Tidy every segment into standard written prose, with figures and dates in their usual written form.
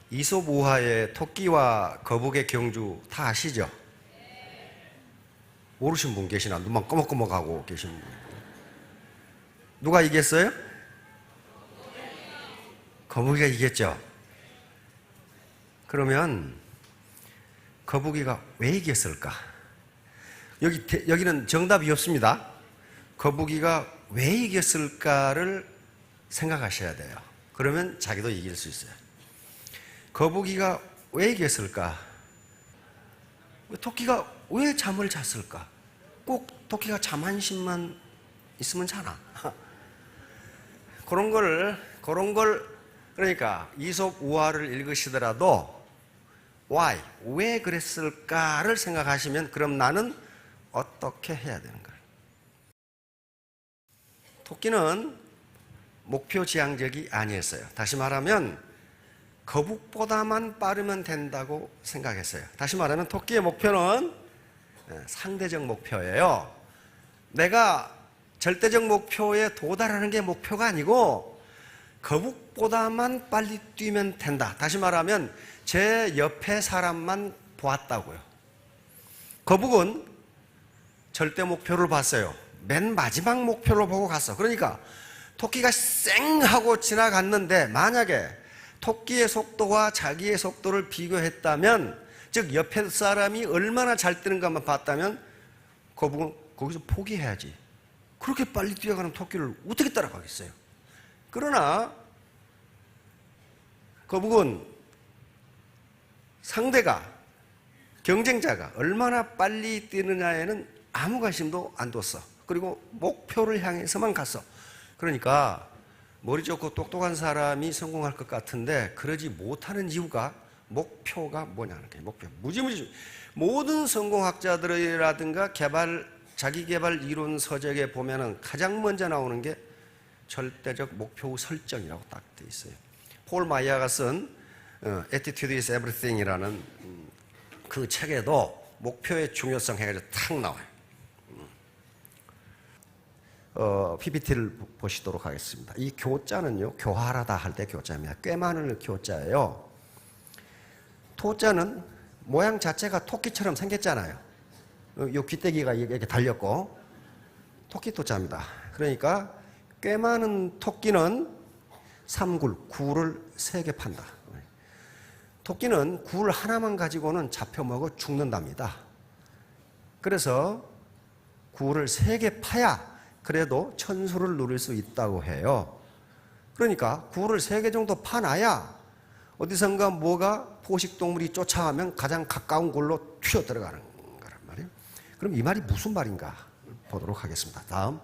이솝 우화의 토끼와 거북의 경주 다 아시죠? 모르신 분 계시나? 눈만 꺼먹꺼먹하고 계신 분. 누가 이겼어요? 거북이가 이겼죠? 그러면 거북이가 왜 이겼을까? 여기는 정답이 없습니다. 거북이가 왜 이겼을까를 생각하셔야 돼요. 그러면 자기도 이길 수 있어요. 거북이가 왜 이겼을까? 토끼가 왜 잠을 잤을까? 꼭 토끼가 잠 한심만 있으면 자나? 그런 걸 그러니까 이솝 우화를 읽으시더라도 why, 왜 그랬을까를 생각하시면 그럼 나는 어떻게 해야 되는 거예요? 토끼는 목표 지향적이 아니었어요. 다시 말하면 거북보다만 빠르면 된다고 생각했어요. 다시 말하면 토끼의 목표는 상대적 목표예요. 내가 절대적 목표에 도달하는 게 목표가 아니고 거북보다만 빨리 뛰면 된다. 다시 말하면 제 옆에 사람만 보았다고요. 거북은 절대 목표를 봤어요. 맨 마지막 목표를 보고 갔어. 그러니까 토끼가 쌩 하고 지나갔는데 만약에 토끼의 속도와 자기의 속도를 비교했다면, 즉 옆에 사람이 얼마나 잘 뛰는가만 봤다면 거북은 거기서 포기해야지. 그렇게 빨리 뛰어가는 토끼를 어떻게 따라가겠어요? 그러나 거북은 상대가, 경쟁자가 얼마나 빨리 뛰느냐에는 아무 관심도 안 뒀어. 그리고 목표를 향해서만 갔어. 그러니까 머리 좋고 똑똑한 사람이 성공할 것 같은데 그러지 못하는 이유가 목표가 뭐냐는 거예요. 목표. 무지무지 모든 성공학자들이라든가 자기개발 이론 서적에 보면은 가장 먼저 나오는 게 절대적 목표 설정이라고 딱 돼 있어요. 폴 마이어가 쓴 Attitude is Everything이라는 그 책에도 목표의 중요성 해가지고 탁 나와요. PPT를 보시도록 하겠습니다. 이 교자는요, 교활하다 할 때 교자입니다. 꽤 많은 교자예요. 토자는 모양 자체가 토끼처럼 생겼잖아요. 요 귀때기가 이렇게 달렸고, 토끼 토자입니다. 그러니까 꽤 많은 토끼는 굴을 3개 판다. 토끼는 굴 하나만 가지고는 잡혀먹어 죽는답니다. 그래서 굴을 3개 파야 그래도 천수를 누릴 수 있다고 해요. 그러니까 굴을 3개 정도 파놔야 어디선가 뭐가 포식동물이 쫓아가면 가장 가까운 굴로 튀어 들어가는 거란 말이에요. 그럼 이 말이 무슨 말인가 보도록 하겠습니다. 다음.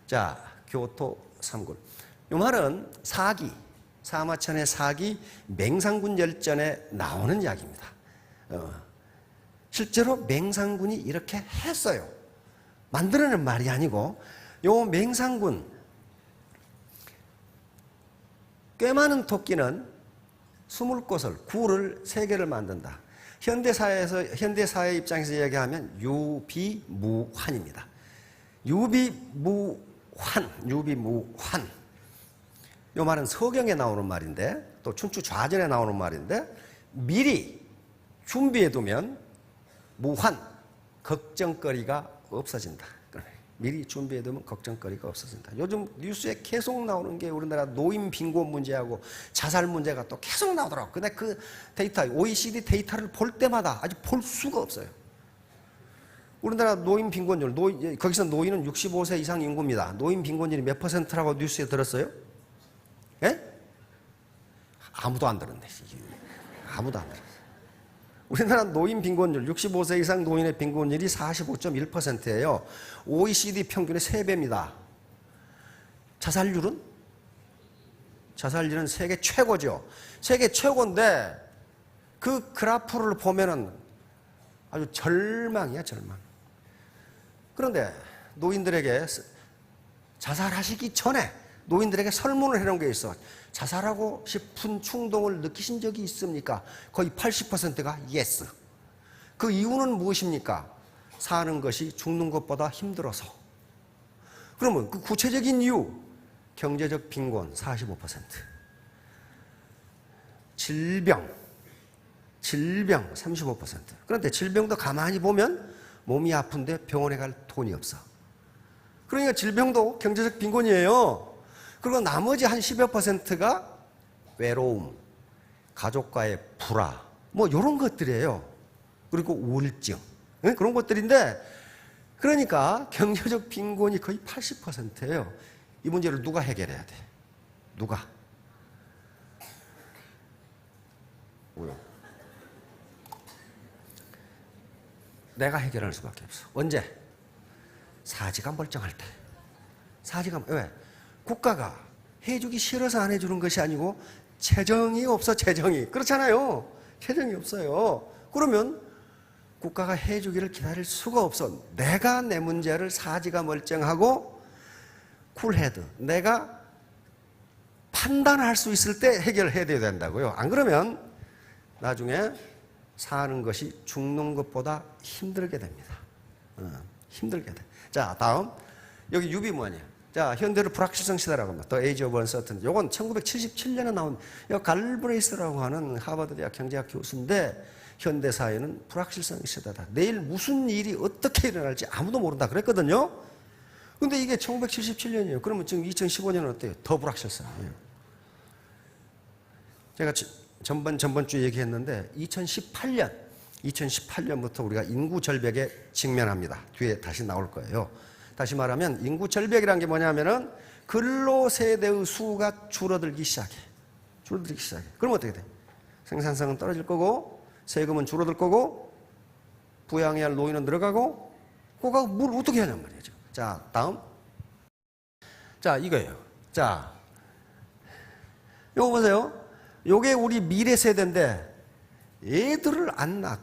자, 교토 3굴. 이 말은 사마천의 사기 맹상군 열전에 나오는 이야기입니다. 실제로 맹상군이 이렇게 했어요. 만들어낸 말이 아니고, 요 맹상군, 꽤 많은 토끼는 숨을 곳을, 굴을 3개를 만든다. 현대사회 입장에서 이야기하면 유비무환입니다. 유비무환. 요 말은 서경에 나오는 말인데, 또 춘추좌전에 나오는 말인데, 미리 준비해두면 무환, 걱정거리가 없어진다. 미리 준비해두면 걱정거리가 없어진다. 요즘 뉴스에 계속 나오는 게 우리나라 노인 빈곤 문제하고 자살 문제가 또 계속 나오더라고요. 근데 그 데이터, OECD 데이터를 볼 때마다 아주 볼 수가 없어요. 우리나라 노인 빈곤율, 거기서 노인은 65세 이상 인구입니다. 노인 빈곤율이 몇 %라고 뉴스에 들었어요? 예? 아무도 안 들었네. 아무도 안 들었어요. 우리나라 노인 빈곤율, 65세 이상 노인의 빈곤율이 45.1%예요. OECD 평균의 3배입니다. 자살률은 세계 최고죠. 세계 최고인데 그 그래프를 보면은 아주 절망이야, 절망. 그런데 노인들에게 자살하시기 전에 노인들에게 설문을 해놓은 게 있어. 자살하고 싶은 충동을 느끼신 적이 있습니까? 거의 80%가 yes. 그 이유는 무엇입니까? 사는 것이 죽는 것보다 힘들어서. 그러면 그 구체적인 이유, 경제적 빈곤 45%. 질병 35%. 그런데 질병도 가만히 보면 몸이 아픈데 병원에 갈 돈이 없어. 그러니까 질병도 경제적 빈곤이에요. 그리고 나머지 한 10여 %가 외로움, 가족과의 불화, 뭐 이런 것들이에요. 그리고 우울증, 그런 것들인데, 그러니까 경제적 빈곤이 거의 80%예요. 이 문제를 누가 해결해야 돼? 누가? 뭐요? 내가 해결할 수밖에 없어. 언제? 사지가 멀쩡할 때. 왜? 국가가 해주기 싫어서 안 해주는 것이 아니고 재정이 없어. 재정이. 그렇잖아요. 재정이 없어요. 그러면 국가가 해주기를 기다릴 수가 없어. 내가 내 문제를 사지가 멀쩡하고 쿨헤드, 내가 판단할 수 있을 때 해결해야 된다고요. 안 그러면 나중에 사는 것이 죽는 것보다 힘들게 됩니다. 힘들게 돼. 자, 다음. 여기 유비무환이에요. 자, 현대를 불확실성 시대라고 합니다. The Age of Uncertainty. 요건 1977년에 나온 갈브레이스라고 하는 하버드 대학 경제학 교수인데, 현대 사회는 불확실성 시대다. 내일 무슨 일이 어떻게 일어날지 아무도 모른다 그랬거든요. 근데 이게 1977년이에요. 그러면 지금 2015년은 어때요? 더 불확실성이에요. 제가 전번 주에 얘기했는데 2018년부터 우리가 인구 절벽에 직면합니다. 뒤에 다시 나올 거예요. 다시 말하면 인구 절벽이라는 게 뭐냐면은 근로 세대의 수가 줄어들기 시작해. 그럼 어떻게 돼? 생산성은 떨어질 거고, 세금은 줄어들 거고, 부양해야 할 노인은 늘어가고, 그거 뭘 어떻게 하냔 말이에요. 자, 다음. 자, 이거예요. 자, 요거 보세요. 요게 우리 미래 세대인데, 애들을 안 낳아.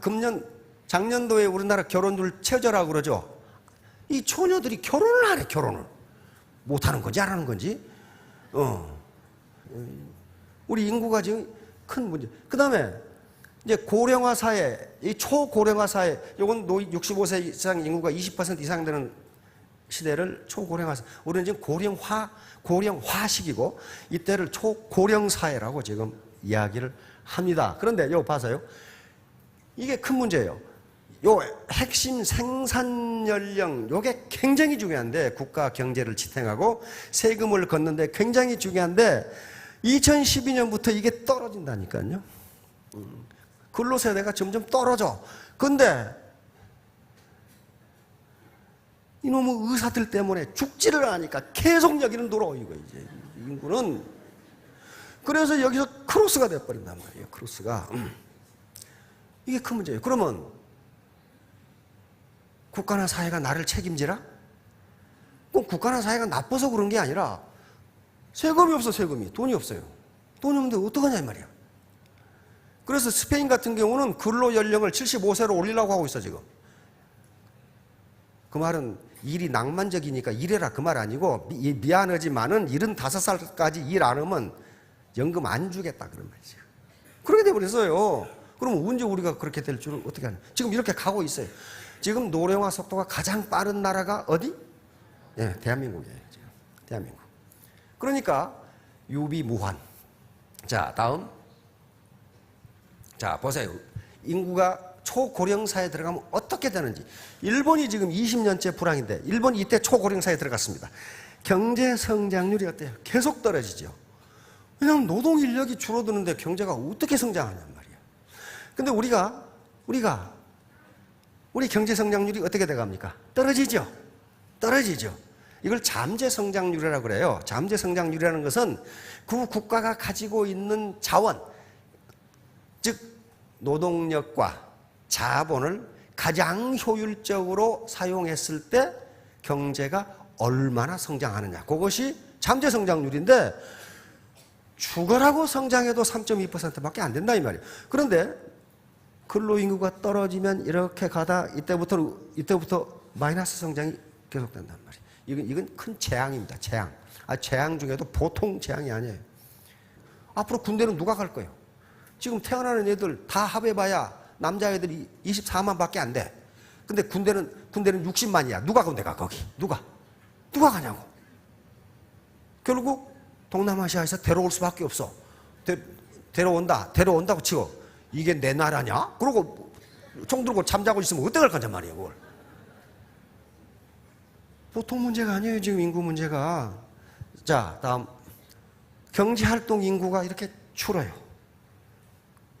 작년도에 우리나라 결혼율 최저라고 그러죠. 이 처녀들이 결혼을 안 해, 결혼을. 못하는 건지 안 하는 건지. 우리 인구가 지금 큰 문제. 그 다음에, 이제 고령화 사회, 이 초고령화 사회, 요건 65세 이상 인구가 20% 이상 되는 시대를 초고령화, 우리는 지금 고령화식이고, 이때를 초고령 사회라고 지금 이야기를 합니다. 그런데 이거 봐서요. 이게 큰 문제예요. 요 핵심 생산 연령, 요게 굉장히 중요한데, 국가 경제를 지탱하고 세금을 걷는데 굉장히 중요한데, 2012년부터 이게 떨어진다니까요. 근로세대가 점점 떨어져. 근데 이놈의 의사들 때문에 죽지를 않으니까 계속 여기는 돌아오, 이거 이제. 인구는. 그래서 여기서 크로스가 돼버린단 말이에요, 크로스가. 이게 큰 문제예요. 그러면 국가나 사회가 나를 책임지라? 꼭 국가나 사회가 나빠서 그런 게 아니라 세금이 없어, 세금이. 돈이 없어요. 돈이 없는데 어떡하냐, 이 말이야. 그래서 스페인 같은 경우는 근로 연령을 75세로 올리려고 하고 있어, 지금. 그 말은 일이 낭만적이니까 일해라 그 말 아니고, 미안하지만은 75살까지 일 안 하면 연금 안 주겠다 그런 말이죠. 그렇게 돼버렸어요. 그럼 언제 우리가 그렇게 될 줄을 어떻게 하냐. 지금 이렇게 가고 있어요. 지금 노령화 속도가 가장 빠른 나라가 어디? 예, 대한민국이에요. 지금. 대한민국. 그러니까 유비무환. 자, 다음. 자, 보세요. 인구가 초고령사에 들어가면 어떻게 되는지. 일본이 지금 20년째 불황인데, 일본이 이때 초고령사에 들어갔습니다. 경제 성장률이 어때요? 계속 떨어지죠. 왜냐하면 노동 인력이 줄어드는데 경제가 어떻게 성장하냔 말이야. 근데 우리 경제 성장률이 어떻게 돼갑니까? 떨어지죠. 이걸 잠재 성장률이라고 그래요. 잠재 성장률이라는 것은 그 국가가 가지고 있는 자원, 즉 노동력과 자본을 가장 효율적으로 사용했을 때 경제가 얼마나 성장하느냐. 그것이 잠재 성장률인데, 죽어라고 성장해도 3.2%밖에 안 된다 이 말이에요. 그런데 근로인구가 떨어지면 이렇게 가다 이때부터 마이너스 성장이 계속된단 말이에요. 이건 큰 재앙입니다. 재앙. 재앙 중에도 보통 재앙이 아니에요. 앞으로 군대는 누가 갈 거예요? 지금 태어나는 애들 다 합해봐야 남자애들이 24만밖에 안 돼. 근데 군대는 60만이야. 누가 군대 가, 거기? 누가 가냐고. 결국 동남아시아에서 데려올 수밖에 없어. 데려온다고 치고 이게 내 나라냐? 그러고 총 들고 잠자고 있으면 어떡할 거냐 말이에요, 그걸. 보통 문제가 아니에요, 지금 인구 문제가. 자, 다음. 경제활동 인구가 이렇게 줄어요.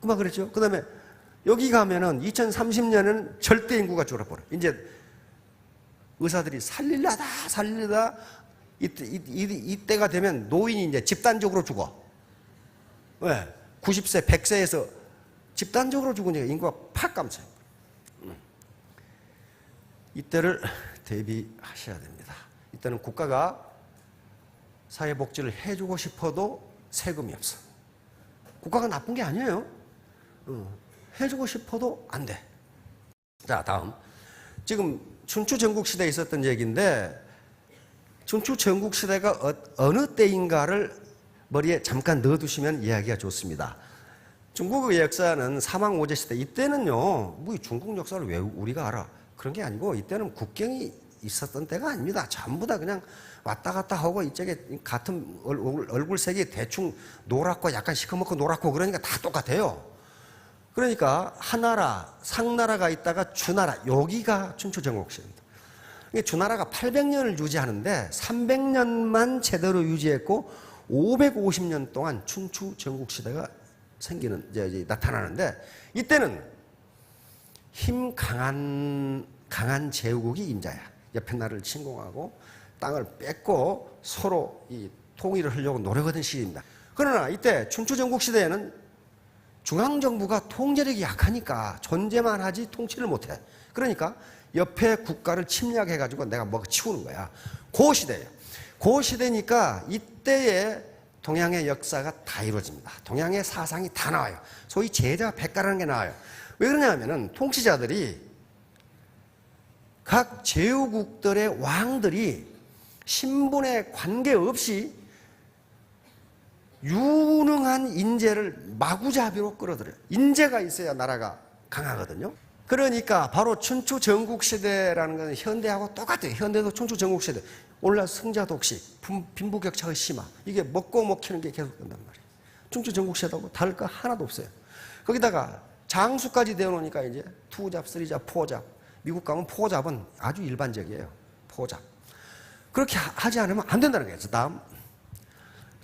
그만 그랬죠? 그 다음에 여기 가면은 2030년에는 절대 인구가 줄어버려. 이제 의사들이 살리려다 이때가 되면 노인이 이제 집단적으로 죽어. 왜? 90세, 100세에서 집단적으로 죽으니까 인구가 팍 감소해요. 이때를 대비하셔야 됩니다. 이때는 국가가 사회복지를 해주고 싶어도 세금이 없어. 국가가 나쁜 게 아니에요. 해주고 싶어도 안 돼. 자, 다음. 지금 춘추 전국시대에 있었던 얘기인데, 춘추 전국시대가 어느 때인가를 머리에 잠깐 넣어두시면 이야기가 좋습니다. 중국의 역사는 사망오제 시대, 이때는요, 뭐 중국 역사를 왜 우리가 알아? 그런 게 아니고, 이때는 국경이 있었던 때가 아닙니다. 전부 다 그냥 왔다 갔다 하고, 이쪽에 같은 얼굴색이 대충 노랗고 약간 시커멓고 노랗고 그러니까 다 똑같아요. 그러니까 하나라, 상나라가 있다가 주나라, 여기가 춘추 전국시대입니다. 주나라가 800년을 유지하는데 300년만 제대로 유지했고 550년 동안 춘추 전국시대가 나타나는데, 이때는 힘 강한 제후국이 임자야. 옆에 나라를 침공하고 땅을 뺏고 서로 이 통일을 하려고 노력하던 시기입니다. 그러나 이때 춘추 전국시대에는 중앙정부가 통제력이 약하니까 존재만 하지 통치를 못해. 그러니까 옆에 국가를 침략해가지고 내가 뭐 치우는 거야. 그 시대예요. 그 시대니까 이때에 동양의 역사가 다 이루어집니다. 동양의 사상이 다 나와요. 소위 제자 백가라는 게 나와요. 왜 그러냐면은 통치자들이 각 제후국들의 왕들이 신분에 관계없이 유능한 인재를 마구잡이로 끌어들여요. 인재가 있어야 나라가 강하거든요. 그러니까 바로 춘추 전국시대라는 것은 현대하고 똑같아요. 현대도 춘추 전국시대. 올라 승자독식, 빈부격차의 심화. 이게 먹고 먹히는 게 계속 된단 말이에요. 춘추 전국시대하고 다를 거 하나도 없어요. 거기다가 장수까지 되어놓으니까 이제 투잡, 쓰리잡, 포잡. 미국 가면 포잡은 아주 일반적이에요. 포잡. 그렇게 하지 않으면 안 된다는 거예요. 다음.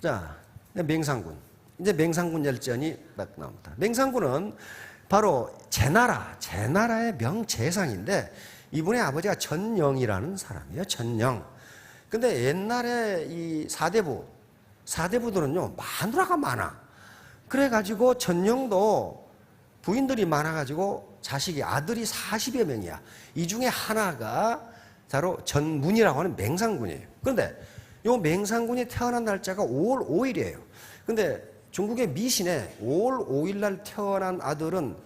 자, 맹상군. 이제 맹상군 열전이 막 나옵니다. 맹상군은 바로 제나라의 명재상인데, 이분의 아버지가 전영이라는 사람이에요. 전영. 근데 옛날에 이 사대부들은요, 마누라가 많아. 그래가지고 전영도 부인들이 많아가지고 아들이 40여 명이야. 이 중에 하나가 바로 전문이라고 하는 맹상군이에요. 그런데 이 맹상군이 태어난 날짜가 5월 5일이에요. 근데 중국의 미신에 5월 5일 날 태어난 아들은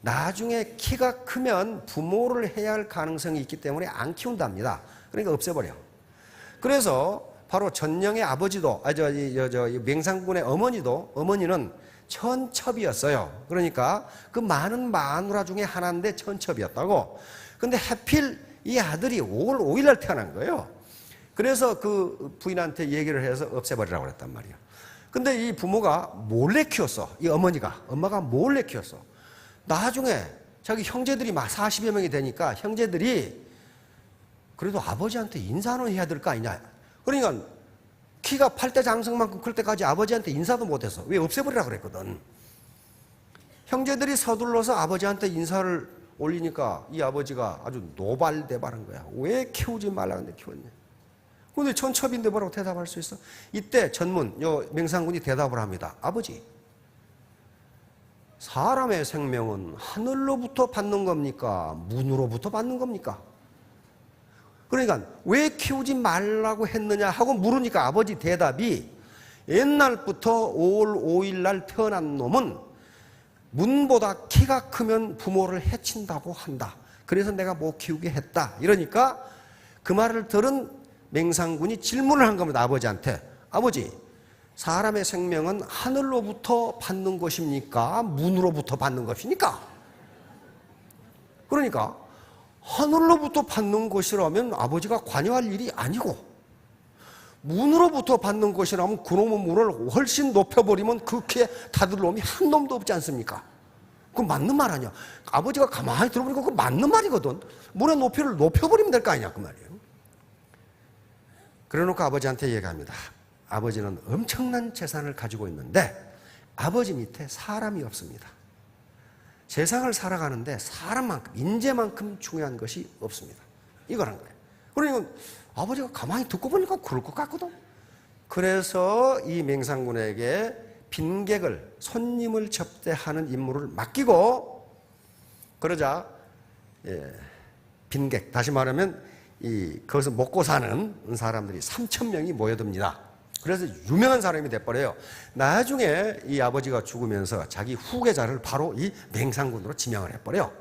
나중에 키가 크면 부모를 해야 할 가능성이 있기 때문에 안 키운답니다. 그러니까 없애버려. 그래서 바로 전영의 아버지도, 맹상군의 어머니는 천첩이었어요. 그러니까 그 많은 마누라 중에 하나인데 천첩이었다고. 근데 하필 이 아들이 5월 5일 날 태어난 거예요. 그래서 그 부인한테 얘기를 해서 없애버리라고 그랬단 말이에요. 근데 이 부모가 몰래 키웠어. 이 엄마가 몰래 키웠어. 나중에 자기 형제들이 막 40여 명이 되니까 형제들이 그래도 아버지한테 인사는 해야 될 거 아니냐. 그러니까 키가 8대 장성만큼 클 때까지 아버지한테 인사도 못해서 왜 없애버리라고 그랬거든. 형제들이 서둘러서 아버지한테 인사를 올리니까 이 아버지가 아주 노발대발한 거야. 왜 키우지 말라는데 키웠냐. 근데 천첩인데 뭐라고 대답할 수 있어? 이때 맹상군이 대답을 합니다. 아버지, 사람의 생명은 하늘로부터 받는 겁니까? 문으로부터 받는 겁니까? 그러니까 왜 키우지 말라고 했느냐 하고 물으니까 아버지 대답이, 옛날부터 5월 5일 날 태어난 놈은 문보다 키가 크면 부모를 해친다고 한다. 그래서 내가 못 키우게 했다. 이러니까 그 말을 들은 맹상군이 질문을 한 겁니다. 아버지한테. 아버지, 사람의 생명은 하늘로부터 받는 것입니까? 문으로부터 받는 것입니까? 그러니까 하늘로부터 받는 것이라면 아버지가 관여할 일이 아니고, 문으로부터 받는 것이라면 그놈의 문을 훨씬 높여버리면 그 귀에 닫을 놈이 한 놈도 없지 않습니까? 그건 맞는 말 아니야. 아버지가 가만히 들어보니까 그거 맞는 말이거든. 문의 높이를 높여버리면 될 거 아니냐 그 말이에요. 그래놓고 아버지한테 얘기합니다. 아버지는 엄청난 재산을 가지고 있는데 아버지 밑에 사람이 없습니다. 세상을 살아가는데 사람만큼, 인재만큼 중요한 것이 없습니다. 이거란 거예요. 그러니까 아버지가 가만히 듣고 보니까 그럴 것 같거든. 그래서 이 맹상군에게 빈객을, 손님을 접대하는 임무를 맡기고, 그러자 빈객, 다시 말하면 거기서 먹고 사는 사람들이 3,000명이 모여듭니다. 그래서 유명한 사람이 돼버려요. 나중에 이 아버지가 죽으면서 자기 후계자를 바로 이 맹상군으로 지명을 해버려요.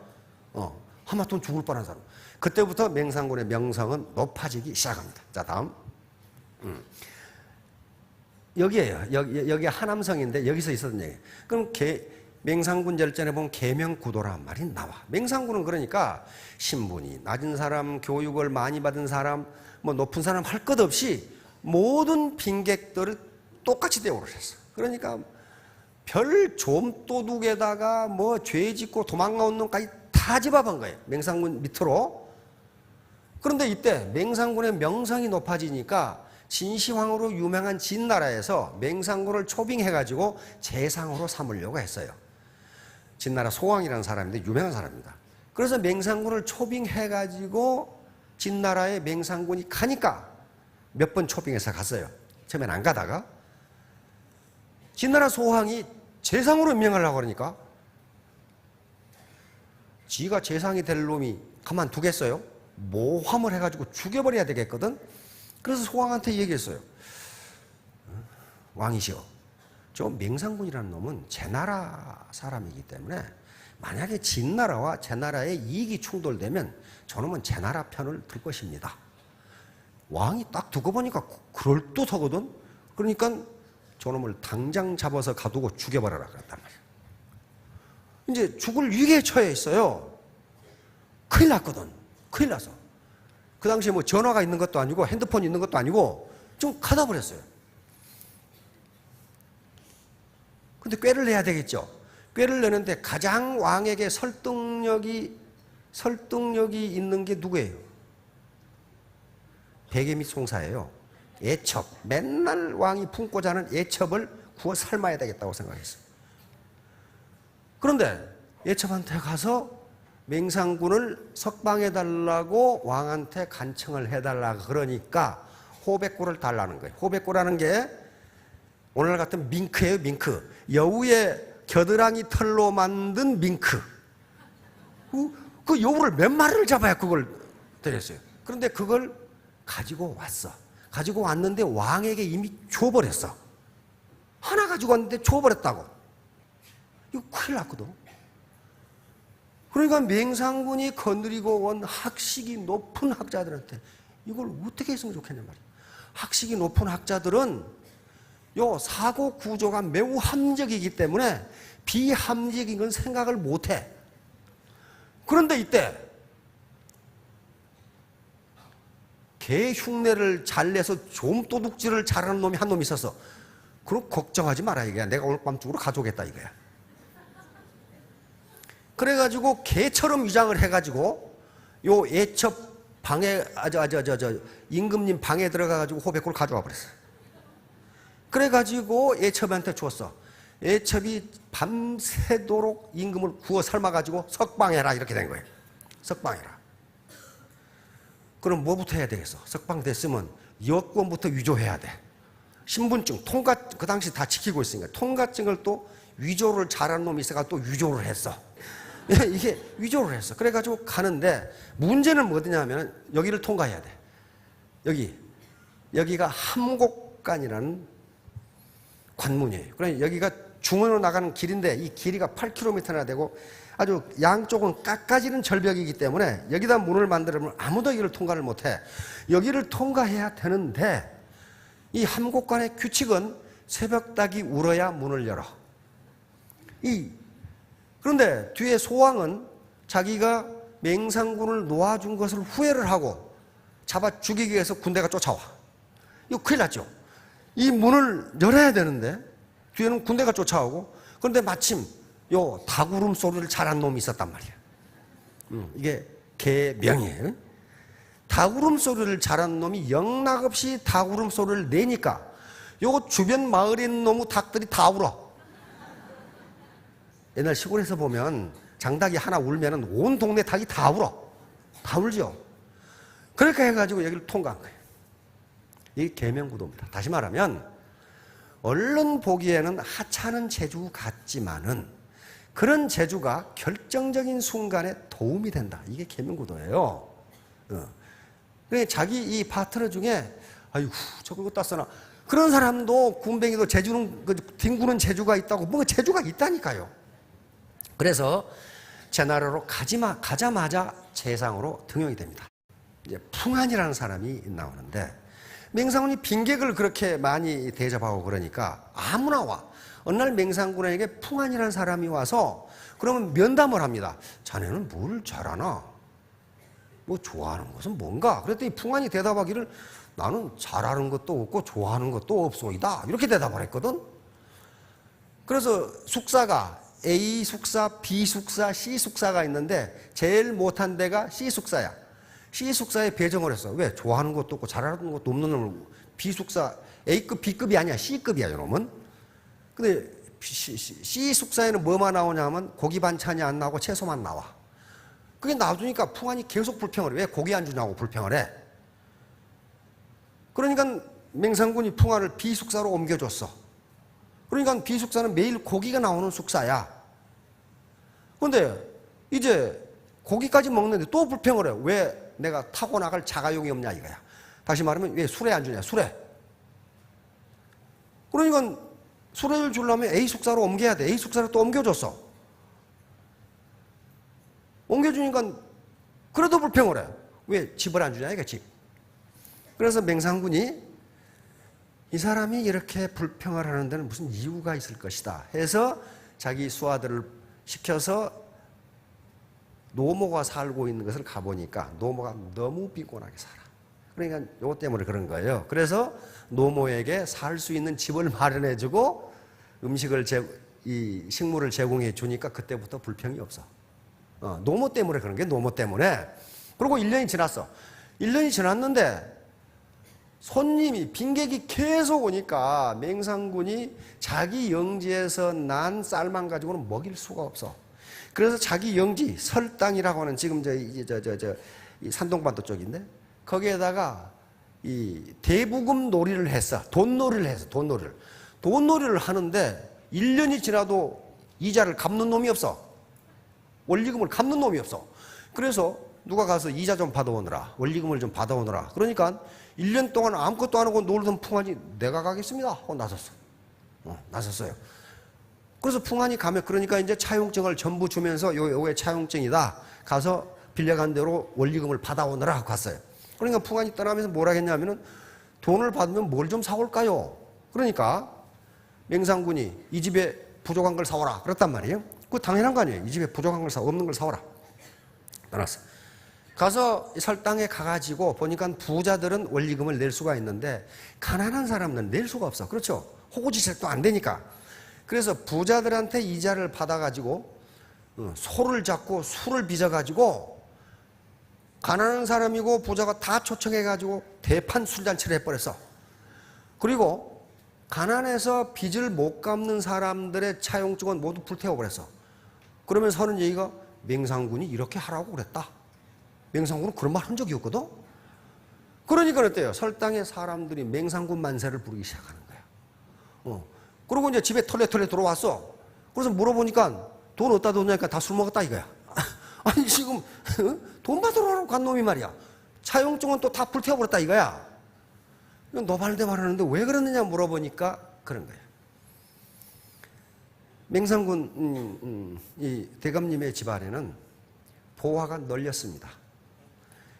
하마터면 죽을 뻔한 사람. 그때부터 맹상군의 명성은 높아지기 시작합니다. 자, 다음. 여기에요. 여기 하남성인데 여기서 있었던 얘기. 그럼 맹상군 절전에 보면 계명구도란 말이 나와. 맹상군은 그러니까 신분이 낮은 사람, 교육을 많이 받은 사람, 뭐 높은 사람 할 것 없이 모든 빈객들을 똑같이 대우를 했어. 그러니까 별 좀도둑에다가 뭐 죄 짓고 도망가온 놈까지 다 집어본 거예요. 맹상군 밑으로. 그런데 이때 맹상군의 명성이 높아지니까 진시황으로 유명한 진나라에서 맹상군을 초빙해가지고 재상으로 삼으려고 했어요. 진나라 소왕이라는 사람인데 유명한 사람입니다. 그래서 맹상군을 초빙해가지고 진나라에 맹상군이 가니까 몇 번 초빙해서 갔어요. 처음엔 안 가다가 진나라 소왕이 재상으로 임명하려고 그러니까 지가 재상이 될 놈이 가만두겠어요? 모함을 해가지고 죽여버려야 되겠거든. 그래서 소왕한테 얘기했어요. 왕이시여, 저 맹상군이라는 놈은 제 나라 사람이기 때문에 만약에 진나라와 제 나라의 이익이 충돌되면 저놈은 제 나라 편을 들 것입니다. 왕이 딱 두고 보니까 그럴듯하거든. 그러니까 저놈을 당장 잡아서 가두고 죽여버려라 그랬단 말이에요. 이제 죽을 위기에 처해 있어요. 큰일 났거든. 큰일 나서. 그 당시에 뭐 전화가 있는 것도 아니고 핸드폰이 있는 것도 아니고 좀 가둬버렸어요. 근데 꾀를 내야 되겠죠. 꾀를 내는데 가장 왕에게 설득력이 있는 게 누구예요? 베개 및 송사예요. 애첩. 맨날 왕이 품고 자는 애첩을 구워 삶아야 되겠다고 생각했어요. 그런데 애첩한테 가서 맹상군을 석방해달라고 왕한테 간청을 해달라 그러니까 호백구를 달라는 거예요. 호백구라는 게 오늘 같은 밍크예요. 밍크. 여우의 겨드랑이 털로 만든 밍크. 그 여우를 몇 마리를 잡아야 그걸 드렸어요. 그런데 그걸 가지고 왔어. 가지고 왔는데 왕에게 이미 줘버렸어. 하나 가지고 왔는데 줘버렸다고. 이거 큰일 났거든. 그러니까 맹상군이 거느리고 온 학식이 높은 학자들한테 이걸 어떻게 했으면 좋겠냐 말이야. 학식이 높은 학자들은 요 사고 구조가 매우 함정이기 때문에 비함정인 건 생각을 못해. 그런데 이때 개 흉내를 잘 내서 좀도둑질을 잘하는 놈이 한 놈 있었어. 그럼 걱정하지 마라 이거야. 내가 오늘 밤 중으로 가져오겠다 이거야. 그래가지고 개처럼 위장을 해가지고 요 애첩 방에 임금님 방에 들어가가지고 호백구를 가져와 버렸어. 그래가지고 애첩한테 줬어. 애첩이 밤새도록 임금을 구워 삶아가지고 석방해라 이렇게 된 거예요. 석방해라. 그럼 뭐부터 해야 되겠어? 석방됐으면 여권부터 위조해야 돼. 신분증, 통과, 그 당시 다 지키고 있으니까 통과증을 또 위조를 잘하는 놈이 있어가 또 위조를 했어. 이게 위조를 했어. 그래가지고 가는데 문제는 뭐냐면 여기를 통과해야 돼. 여기가 함곡간이라는 관문이에요. 그러니까 여기가 중원으로 나가는 길인데 이 길이가 8km나 되고 아주 양쪽은 깎아지는 절벽이기 때문에 여기다 문을 만들면 아무도 여기를 통과를 못해. 여기를 통과해야 되는데 이 함곡간의 규칙은 새벽닭이 울어야 문을 열어. 그런데 뒤에 소왕은 자기가 맹상군을 놓아준 것을 후회를 하고 잡아 죽이기 위해서 군대가 쫓아와. 이거 큰일 났죠. 이 문을 열어야 되는데 뒤에는 군대가 쫓아오고, 그런데 마침 요 닭울음 소리를 잘한 놈이 있었단 말이에요. 이게 계명이에요. 닭울음 소리를 잘한 놈이 영락없이 닭울음 소리를 내니까 요 주변 마을에 있는 놈의 닭들이 다 울어. 옛날 시골에서 보면 장닭이 하나 울면은 온 동네 닭이 다 울어. 다 울죠. 그렇게 해가지고 여기를 통과한 거예요. 이게 계명구도입니다. 다시 말하면 얼른 보기에는 하찮은 재주 같지만은 그런 재주가 결정적인 순간에 도움이 된다. 이게 계명구도예요. 그러니까 자기 이 파트너 중에 아이고 저걸 갖다 써나, 그런 사람도 군뱅이도 재주는, 뒹구는 재주가 있다고, 뭔가 재주가 있다니까요. 그래서 제나라로 가자마자 재상으로 등용이 됩니다. 이제 풍한이라는 사람이 나오는데, 맹상군이 빈객을 그렇게 많이 대접하고 그러니까 아무나 와. 어느 날 맹상군에게 풍한이라는 사람이 와서 그러면 면담을 합니다. 자네는 뭘 잘하나? 뭐 좋아하는 것은 뭔가? 그랬더니 풍한이 대답하기를 나는 잘하는 것도 없고 좋아하는 것도 없소이다. 이렇게 대답을 했거든. 그래서 숙사가 A 숙사, B 숙사, C 숙사가 있는데 제일 못한 데가 C 숙사야. C 숙사에 배정을 했어. 왜? 좋아하는 것도 없고 잘하는 것도 없는 놈을. B 숙사, A급, B급이 아니야. C급이야, 이놈은. 근데 C 숙사에는 뭐만 나오냐면 고기 반찬이 안 나오고 채소만 나와. 그게 놔두니까 풍한이 계속 불평을 해. 왜 고기 안 주냐고 불평을 해. 그러니까 맹상군이 풍한을 B 숙사로 옮겨줬어. 그러니까 B 숙사는 매일 고기가 나오는 숙사야. 그런데 이제 고기까지 먹는데 또 불평을 해. 왜 내가 타고 나갈 자가용이 없냐 이거야. 다시 말하면 왜 수레 안 주냐, 수레. 그러니까 수레를 주려면 A 숙사로 옮겨야 돼. A 숙사로 또 옮겨줬어. 옮겨주니까 그래도 불평을 해. 왜 집을 안 주냐 이거, 집. 그래서 맹상군이 이 사람이 이렇게 불평을 하는 데는 무슨 이유가 있을 것이다 해서 자기 수하들을 시켜서 노모가 살고 있는 것을 가보니까 노모가 너무 피곤하게 살아. 그러니까 이것 때문에 그런 거예요. 그래서 노모에게 살 수 있는 집을 마련해주고 음식을 이 식물을 제공해 주니까 그때부터 불평이 없어. 노모 때문에 그런 게, 노모 때문에. 그리고 1년이 지났어. 1년이 지났는데 손님이, 빈객이 계속 오니까 맹상군이 자기 영지에서 난 쌀만 가지고는 먹일 수가 없어. 그래서 자기 영지, 설당이라고 하는, 지금 이 산동반도 쪽인데, 거기에다가 이 대부금 놀이를 했어. 돈놀이를 했어, 돈놀이를. 돈놀이를 하는데 1년이 지나도 이자를 갚는 놈이 없어. 원리금을 갚는 놈이 없어. 그래서 누가 가서 이자 좀 받아오느라, 원리금을 좀 받아오느라. 그러니까 1년 동안 아무것도 안 하고 놀던 풍한이 내가 가겠습니다 하고 나섰어. 나섰어요. 그래서 풍한이 가면, 그러니까 이제 차용증을 전부 주면서 요게 차용증이다. 가서 빌려간 대로 원리금을 받아오느라 하고 갔어요. 그러니까 풍한이 떠나면서 뭐라 했냐면은 돈을 받으면 뭘 좀 사올까요? 그러니까 맹상군이 이 집에 부족한 걸 사오라. 그랬단 말이에요. 그거 당연한 거 아니에요. 이 집에 부족한 걸 없는 걸 사오라. 떠났어. 가서 설당에 가가지고 보니까 부자들은 원리금을 낼 수가 있는데 가난한 사람은 낼 수가 없어. 그렇죠? 호구지색도 안 되니까. 그래서 부자들한테 이자를 받아가지고 소를 잡고 술을 빚어가지고 가난한 사람이고 부자가 다 초청해가지고 대판 술잔치를 해버렸어. 그리고 가난해서 빚을 못 갚는 사람들의 차용증은 모두 불태워버렸어. 그러면서 하는 얘기가 맹상군이 이렇게 하라고 그랬다. 맹상군은 그런 말 한 적이 없거든. 그러니까 어때요? 설당의 사람들이 맹상군 만세를 부르기 시작하는 거야. 그리고 이제 집에 털레털레 들어왔어. 그래서 물어보니까 돈 어디다 뒀냐니까 다 술 먹었다 이거야. 아니 지금 돈 받으러 간 놈이 말이야. 차용증은 또 다 불태워버렸다 이거야. 노발대발 하는데 왜 그러느냐 물어보니까 그런 거야. 맹상군 이 대감님의 집안에는 보화가 널렸습니다.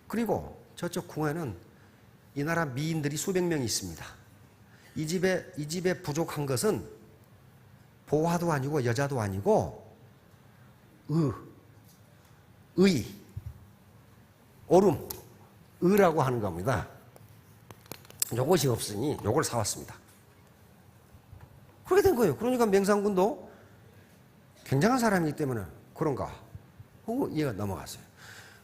그리고 저쪽 궁에는 이 나라 미인들이 수백 명이 있습니다. 이 집에 부족한 것은 보화도 아니고 여자도 아니고 오름, 의라고 하는 겁니다. 요것이 없으니 요걸 사왔습니다. 그렇게 된 거예요. 그러니까 맹상군도 굉장한 사람이기 때문에 그런가 하고 이해가 넘어갔어요.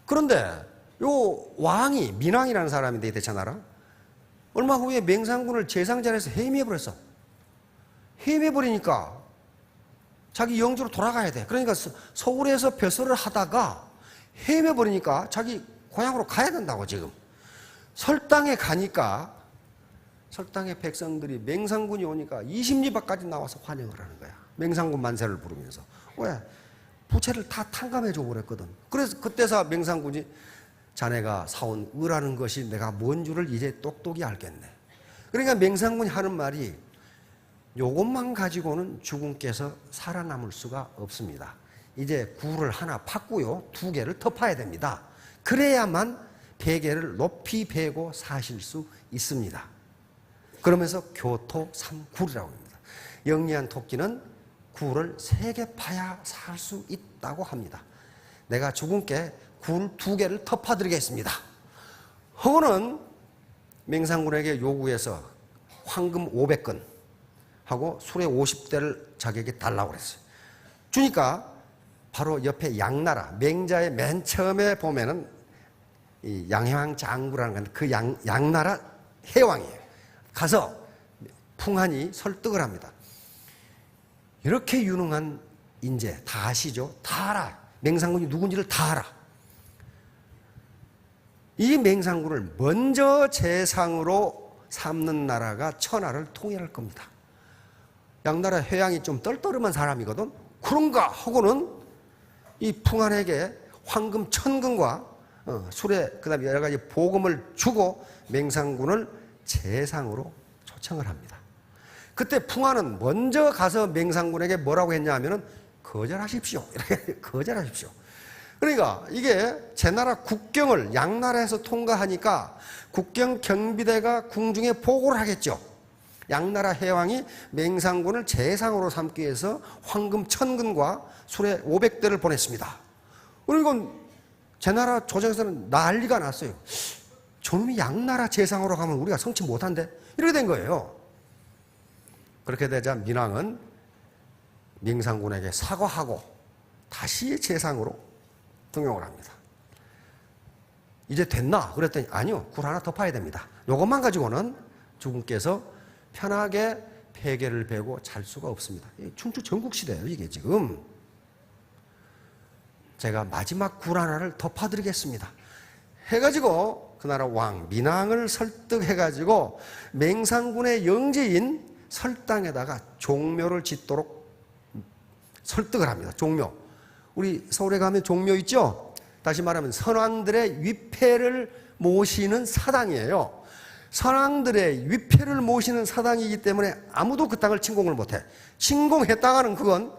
그런데 요 왕이 민왕이라는 사람인데 대차나라 얼마 후에 맹상군을 제상자리에서 해임해버렸어. 해임해버리니까 자기 영주로 돌아가야 돼. 그러니까 서울에서 벼슬을 하다가 해임해버리니까 자기 고향으로 가야 된다고 지금. 설당에 가니까 설당의 백성들이 맹상군이 오니까 20리 밖까지 나와서 환영을 하는 거야. 맹상군 만세를 부르면서. 왜? 부채를 다 탕감해 줘 버렸거든. 그래서 그때서 맹상군이 자네가 사온 의라는 것이 내가 뭔 줄을 이제 똑똑히 알겠네. 그러니까 맹상군이 하는 말이 요것만 가지고는 주군께서 살아남을 수가 없습니다. 이제 굴을 하나 팠고요. 2개를 더 파야 됩니다. 그래야만 베개를 높이 베고 사실 수 있습니다. 그러면서 교토 3굴이라고 합니다. 영리한 토끼는 굴을 3개 파야 살 수 있다고 합니다. 내가 주군께 굴 2개를 더 파드리겠습니다. 허구는 맹상군에게 요구해서 황금 500근 하고 수레 50대를 자기에게 달라고 그랬어요. 주니까 바로 옆에 양나라, 맹자의 맨 처음에 보면은 이 양해왕 장구라는 건데 그 양나라 해왕이에요. 가서 풍한이 설득을 합니다. 이렇게 유능한 인재 다 아시죠? 다 알아. 맹상군이 누군지를 다 알아. 이 맹상군을 먼저 재상으로 삼는 나라가 천하를 통일할 겁니다. 양나라 회양이 좀 떨떠름한 사람이거든. 그런가 하고는 이 풍한에게 황금 1000근과 수레 그다음에 여러 가지 보금을 주고 맹상군을 재상으로 초청을 합니다. 그때 풍한은 먼저 가서 맹상군에게 뭐라고 했냐 하면은 거절하십시오. 이렇게 거절하십시오. 그러니까 이게 제 나라 국경을 양나라에서 통과하니까 국경 경비대가 궁중에 보고를 하겠죠. 양나라 해왕이 맹상군을 재상으로 삼기 위해서 황금 1000근과 수레 500대를 보냈습니다. 그리고 제 나라 조정에서는 난리가 났어요. 저놈이 양나라 재상으로 가면 우리가 성치 못한대. 이렇게 된 거예요. 그렇게 되자 민왕은 맹상군에게 사과하고 다시 재상으로 등용을 합니다. 이제 됐나? 그랬더니 아니요. 굴 하나 더 파야 됩니다. 이것만 가지고는 주군께서 편하게 베개를 베고 잘 수가 없습니다. 춘추 전국시대예요 이게 지금. 제가 마지막 굴 하나를 더 파드리겠습니다. 해가지고 그 나라 왕 민왕을 설득해가지고 맹상군의 영제인 설당에다가 종묘를 짓도록 설득을 합니다. 종묘. 우리 서울에 가면 종묘 있죠? 다시 말하면 선왕들의 위패를 모시는 사당이에요. 선왕들의 위패를 모시는 사당이기 때문에 아무도 그 땅을 침공을 못해. 침공했다가는 그건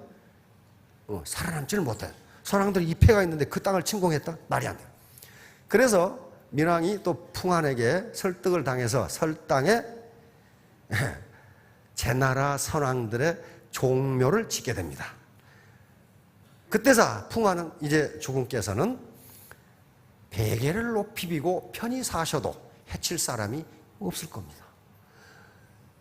살아남지를 못해. 선왕들의 위패가 있는데 그 땅을 침공했다? 말이 안 돼요. 그래서 민왕이 또 풍한에게 설득을 당해서 설당에 제나라 선왕들의 종묘를 짓게 됩니다. 그때서 풍한은 이제 주군께서는 베개를 높이 비고 편히 사셔도 해칠 사람이 없을 겁니다.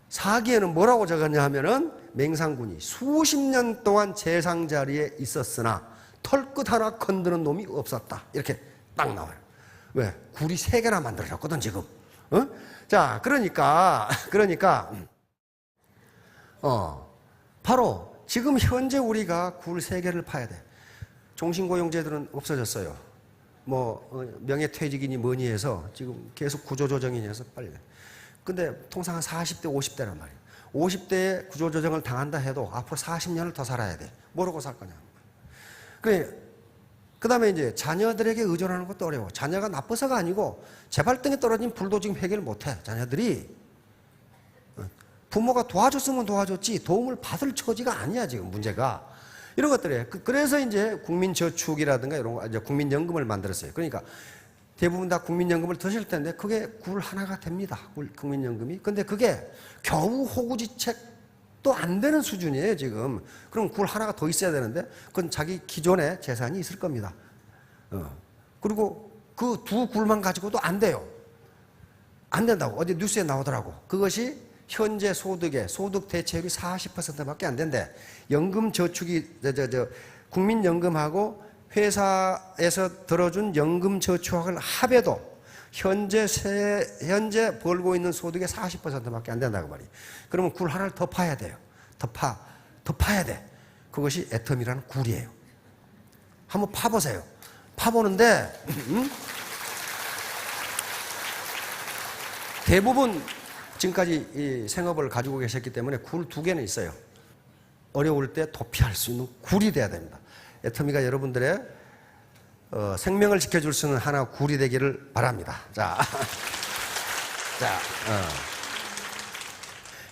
사기에는 뭐라고 적었냐 하면은 맹상군이 수십 년 동안 재상 자리에 있었으나 털끝 하나 건드는 놈이 없었다. 이렇게 딱 나와요. 왜? 굴이 3개나 만들어졌거든 지금. 자, 그러니까 바로 지금 현재 우리가 굴 3개를 파야 돼. 종신고용제들은 없어졌어요. 명예퇴직이니 뭐니 해서 지금 계속 구조조정이니 해서 빨리. 근데 통상 한 40대, 50대란 말이에요. 50대에 구조조정을 당한다 해도 앞으로 40년을 더 살아야 돼. 뭐라고 살 거냐. 그 다음에 이제 자녀들에게 의존하는 것도 어려워. 자녀가 나빠서가 아니고 제 발등에 떨어진 불도 지금 해결을 못해. 자녀들이. 부모가 도와줬으면 도와줬지 도움을 받을 처지가 아니야 지금 문제가. 이런 것들이에요. 그래서 이제 국민저축이라든가 이런 거, 이제 국민연금을 만들었어요. 그러니까 대부분 다 국민연금을 드실 텐데 그게 굴 하나가 됩니다. 국민연금이. 근데 그게 겨우 호구지책도 안 되는 수준이에요 지금. 그럼 굴 하나가 더 있어야 되는데 그건 자기 기존의 재산이 있을 겁니다. 그리고 그 2굴만 가지고도 안 돼요. 안 된다고 어디 뉴스에 나오더라고. 그것이 현재 소득의 소득 대체율이 40%밖에 안 된대. 연금 저축이 국민연금하고 회사에서 들어준 연금 저축을 합해도 현재 벌고 있는 소득의 40%밖에 안 된다고 말이에요. 그러면 굴 하나를 더 파야 돼요. 더 파야 돼. 그것이 애텀이라는 굴이에요. 한번 파보세요. 파보는데 대부분 지금까지 이 생업을 가지고 계셨기 때문에 굴 2개는 있어요. 어려울 때 도피할 수 있는 굴이 돼야 됩니다. 애터미가 여러분들의 생명을 지켜줄 수 있는 하나 굴이 되기를 바랍니다. 자,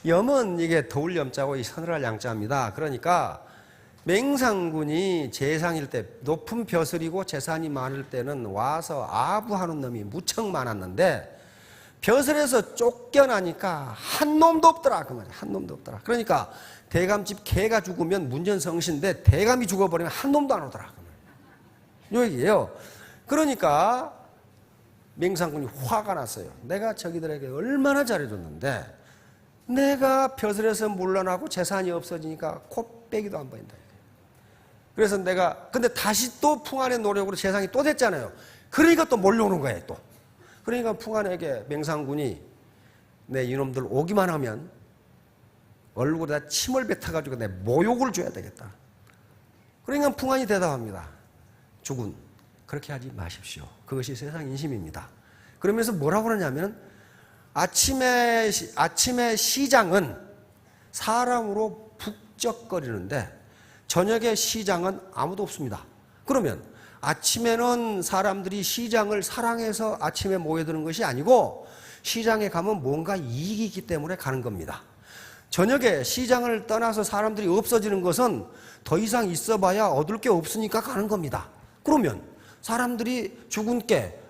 염은 이게 더울 염자고 이 서늘할 양자입니다. 그러니까 맹상군이 재상일 때 높은 벼슬이고 재산이 많을 때는 와서 아부하는 놈이 무척 많았는데 벼슬에서 쫓겨나니까 한 놈도 없더라 그 말이야. 한 놈도 없더라. 그러니까 대감집 개가 죽으면 문전성시인데 대감이 죽어버리면 한 놈도 안 오더라 그 말이야. 요 얘기예요. 그러니까 맹상군이 화가 났어요. 내가 저기들에게 얼마나 잘해줬는데 내가 벼슬에서 물러나고 재산이 없어지니까 코빼기도 안 보인다. 그래서 내가 근데 다시 또 풍안의 노력으로 재산이 또 됐잖아요. 그러니까 또 몰려오는 거예요 또. 그러니까 풍안에게 맹상군이 내 이놈들 오기만 하면 얼굴에다 침을 뱉어가지고 내 모욕을 줘야 되겠다. 그러니까 풍안이 대답합니다. 주군 그렇게 하지 마십시오. 그것이 세상 인심입니다. 그러면서 뭐라고 그러냐면 아침에 시장은 사람으로 북적거리는데 저녁에 시장은 아무도 없습니다. 그러면 아침에는 사람들이 시장을 사랑해서 아침에 모여드는 것이 아니고 시장에 가면 뭔가 이익이 있기 때문에 가는 겁니다. 저녁에 시장을 떠나서 사람들이 없어지는 것은 더 이상 있어봐야 얻을 게 없으니까 가는 겁니다. 그러면 사람들이 주군께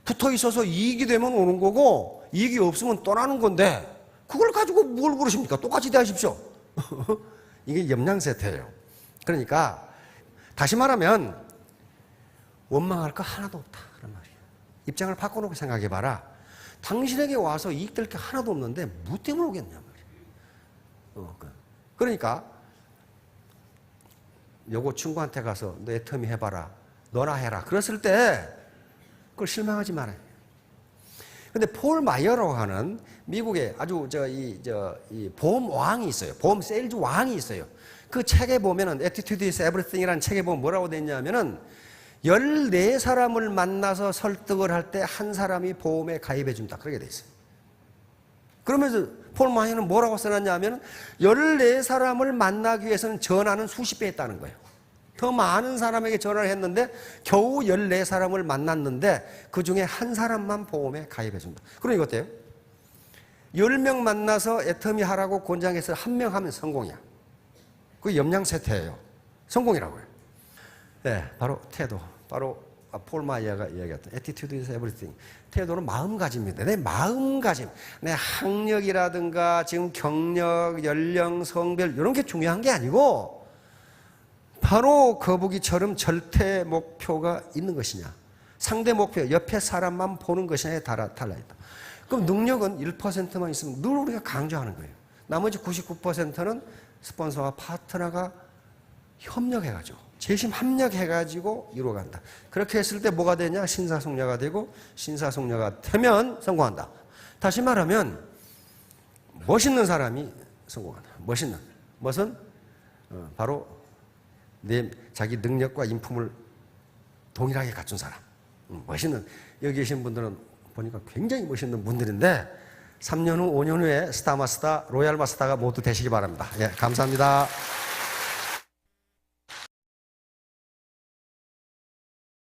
붙어 있어서 이익이 되면 오는 거고 이익이 없으면 떠나는 건데 그걸 가지고 뭘 그러십니까? 똑같이 대하십시오. 이게 염량세태예요. 그러니까 다시 말하면 원망할 거 하나도 없다 그런 말이에요. 입장을 바꿔놓고 생각해봐라. 당신에게 와서 이익될 게 하나도 없는데 뭐 때문에 오겠냐 말이에요. 그러니까 요거 친구한테 가서 너 애터미 해봐라. 너나 해라. 그랬을 때 그걸 실망하지 말아요. 근데 폴 마이어라고 하는 미국의 아주 이 보험 왕이 있어요. 보험 세일즈 왕이 있어요. 그 책에 보면은 Attitude is Everything이라는 책에 보면 뭐라고 돼 있냐면은 14사람을 만나서 설득을 할 때 한 사람이 보험에 가입해 준다. 그렇게 돼 있어요. 그러면서 폴 마이어는 뭐라고 써놨냐면 14사람을 만나기 위해서는 전화는 수십 배 했다는 거예요. 더 많은 사람에게 전화를 했는데 겨우 14사람을 만났는데 그중에 한 사람만 보험에 가입해 준다. 그러니까 어때요? 10명 만나서 애터미 하라고 권장해서 한 명 하면 성공이야. 그게 염량세태예요. 성공이라고요. 네, 바로 태도. 바로 폴 마이어가 이야기했던 Attitude is everything. 태도는 마음가짐입니다. 내 마음가짐, 내 학력이라든가 지금 경력, 연령, 성별 이런 게 중요한 게 아니고 바로 거북이처럼 절대 목표가 있는 것이냐, 상대 목표, 옆에 사람만 보는 것이냐에 달라있다. 그럼 능력은 1%만 있으면 늘 우리가 강조하는 거예요. 나머지 99%는 스폰서와 파트너가 협력해가지고 재심 합력해가지고 이루어간다. 그렇게 했을 때 뭐가 되냐? 신사숙녀가 되고 신사숙녀가 되면 성공한다. 다시 말하면 멋있는 사람이 성공한다. 멋있는 멋은 바로 내 자기 능력과 인품을 동일하게 갖춘 사람. 멋있는 여기 계신 분들은 보니까 굉장히 멋있는 분들인데 3년 후 5년 후에 스타마스터 로얄마스터가 모두 되시기 바랍니다. 예, 감사합니다.